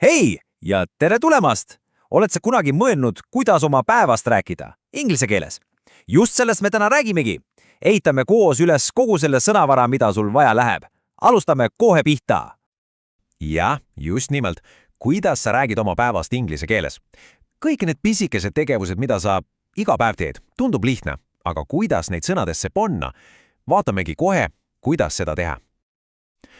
Hei ja tere tulemast! Oled sa kunagi mõelnud, kuidas oma päevast rääkida? Inglise keeles. Just sellest me täna räägimegi. Ehitame koos üles kogu selle sõnavara, mida sul vaja läheb. Alustame kohe pihta. Jah, just nimelt. Kuidas sa räägid oma päevast inglise keeles? Kõik need pisikesed tegevused, mida sa iga päev teed, tundub lihtne. Aga kuidas neid sõnadesse panna? Vaatamegi kohe, kuidas seda teha.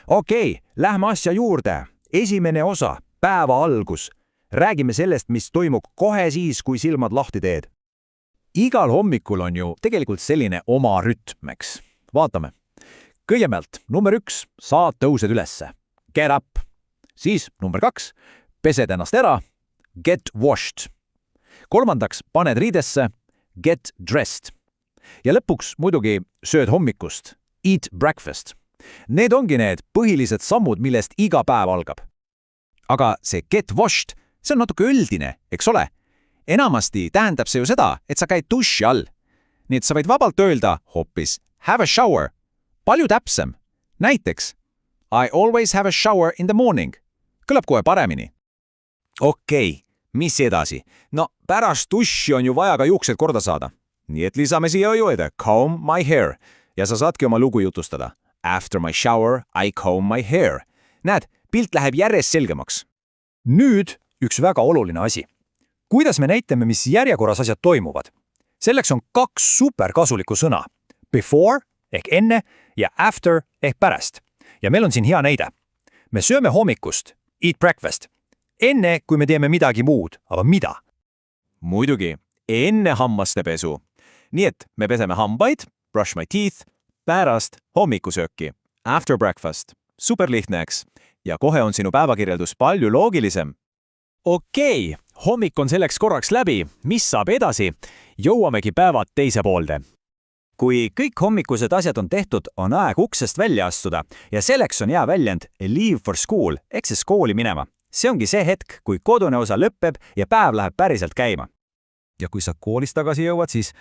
Okei, lähme asja juurde. Esimene osa, päeva algus. Räägime sellest, mis toimub kohe siis, kui silmad lahti teed. Igal hommikul on ju tegelikult selline oma rütm, eks. Vaatame. Kõigepealt, number 1, sa tõused ülesse. Get up. Siis number 2, pesed ennast ära. Get washed. Kolmandaks, paned riidesse. Get dressed. Ja lõpuks muidugi sööd hommikust. Eat breakfast. Need ongi need põhilised sammud, millest iga päev algab. Aga see get washed, see on natuke üldine, eks ole? Enamasti tähendab see ju seda, et sa käid duši all. Nii et sa võid vabalt öelda hoopis have a shower. Palju täpsem. Näiteks I always have a shower in the morning. Kõlab kohe paremini. Okei, mis edasi? No pärast duši on ju vaja ka juuksed korda saada. Nii et lisame siia juurde comb my hair. Ja sa saadki oma lugu jutustada. After my shower, I comb my hair. Näed, pilt läheb järjest selgemaks. Nüüd üks väga oluline asi. Kuidas me näitame, mis järjekorras asjad toimuvad? Selleks on 2 superkasulikku sõna. Before ehk enne ja after ehk pärast. Ja meil on siin hea näide. Me sööme hommikust, eat breakfast. Enne, kui me teeme midagi muud, aga mida? Muidugi, enne hammaste pesu. Nii et me peseme hambaid, brush my teeth, pärast hommikusööki, after breakfast. Super lihtne, eks? Ja kohe on sinu päevakirjeldus palju loogilisem. Okei, hommik on selleks korraks läbi. Mis saab edasi? Jõuamegi päevad teise poolde. Kui kõik hommikused asjad on tehtud, on aeg uksest välja astuda ja selleks on hea väljend leave for school ehk siis kooli minema. See ongi see hetk, kui kodune osa lõpeb ja päev läheb päriselt käima. Ja kui sa koolist tagasi jõuad, siis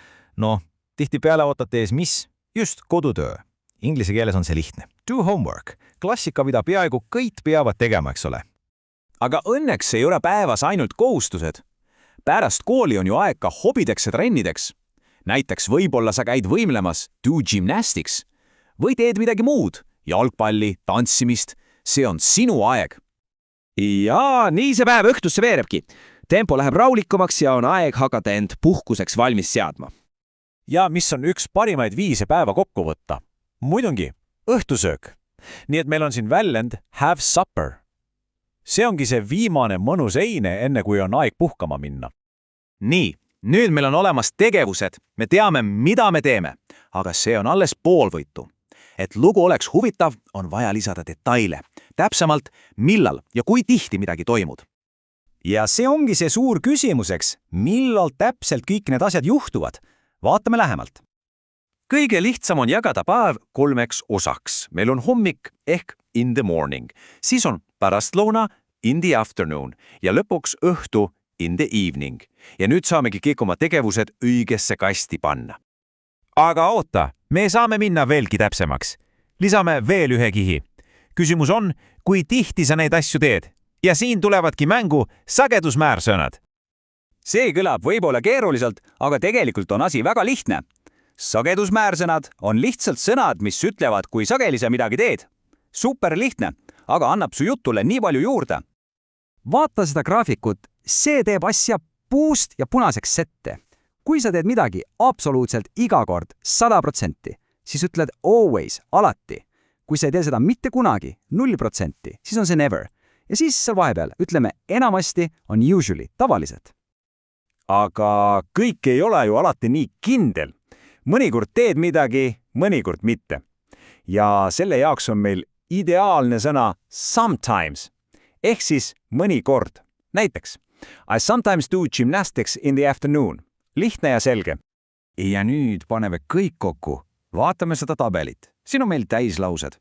tihtipeale ootate ees mis? Just kodutöö. Inglise keeles on see lihtne. Do homework. Klassika, mida peaaegu kõik peavad tegema, eks ole. Aga õnneks ei ole päevas ainult kohustused. Pärast kooli on ju aeg ka hobideks ja trennideks. Näiteks võib-olla sa käid võimlemas, do gymnastics. Või teed midagi muud, jalgpalli, tantsimist. See on sinu aeg. Ja nii see päev õhtusse veerebki. Tempo läheb raulikumaks ja on aeg hakata end puhkuseks valmis seadma. Ja mis on üks parimaid viise päeva kokku võtta? Muidugi, õhtusöök. Nii et meil on siin väljend have supper. See ongi see viimane mõnus eine, enne kui on aeg puhkama minna. Nii, nüüd meil on olemas tegevused. Me teame, mida me teeme, aga see on alles poolvõitu. Et lugu oleks huvitav, on vaja lisada detaile. Täpsemalt, millal ja kui tihti midagi toimub. Ja see ongi see suur küsimuseks, millal täpselt kõik need asjad juhtuvad. Vaatame lähemalt. Kõige lihtsam on jagada päev 3 osaks. Meil on hommik ehk in the morning. Siis on pärastlõuna in the afternoon ja lõpuks õhtu in the evening. Ja nüüd saamegi kõik oma tegevused õigesse kasti panna. Aga oota, me saame minna veelgi täpsemaks. Lisame veel ühe kihi. Küsimus on, kui tihti sa neid asju teed? Ja siin tulevadki mängu sagedusmäärsõnad. See kõlab võib-olla keeruliselt, aga tegelikult on asi väga lihtne. Sagedusmäärsõnad on lihtsalt sõnad, mis ütlevad, kui sageli sa midagi teed. Super lihtne, aga annab su jutule nii palju juurde. Vaata seda graafikut, see teeb asja puust ja punaseks sette. Kui sa teed midagi absoluutselt iga kord 100%, siis ütled always, alati. Kui sa ei tee seda mitte kunagi, 0%, siis on see never. Ja siis seal vahepeal ütleme enamasti on usually, tavaliselt. Aga kõik ei ole ju alati nii kindel. Mõnikord teed midagi, mõnikord mitte. Ja selle jaoks on meil ideaalne sõna sometimes, ehk siis mõnikord. Näiteks, I sometimes do gymnastics in the afternoon. Lihtne ja selge. Ja nüüd paneme kõik kokku. Vaatame seda tabelit. Siin on meil täislaused.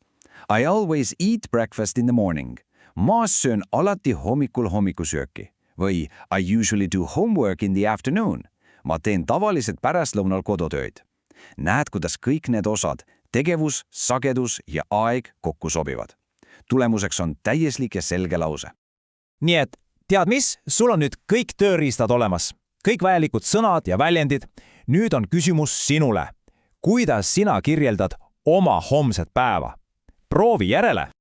I always eat breakfast in the morning. Ma söön alati hommikul hommikusööki. Või I usually do homework in the afternoon. Ma teen tavaliselt pärastlõunal kodutööd. Näed, kuidas kõik need osad, tegevus, sagedus ja aeg kokku sobivad. Tulemuseks on täieslik ja selge lause. nii et tead mis, sul on nüüd kõik tööriistad olemas, kõik vajalikud sõnad ja väljendid. Nüüd on küsimus sinule. Kuidas sina kirjeldad oma homset päeva? Proovi järele!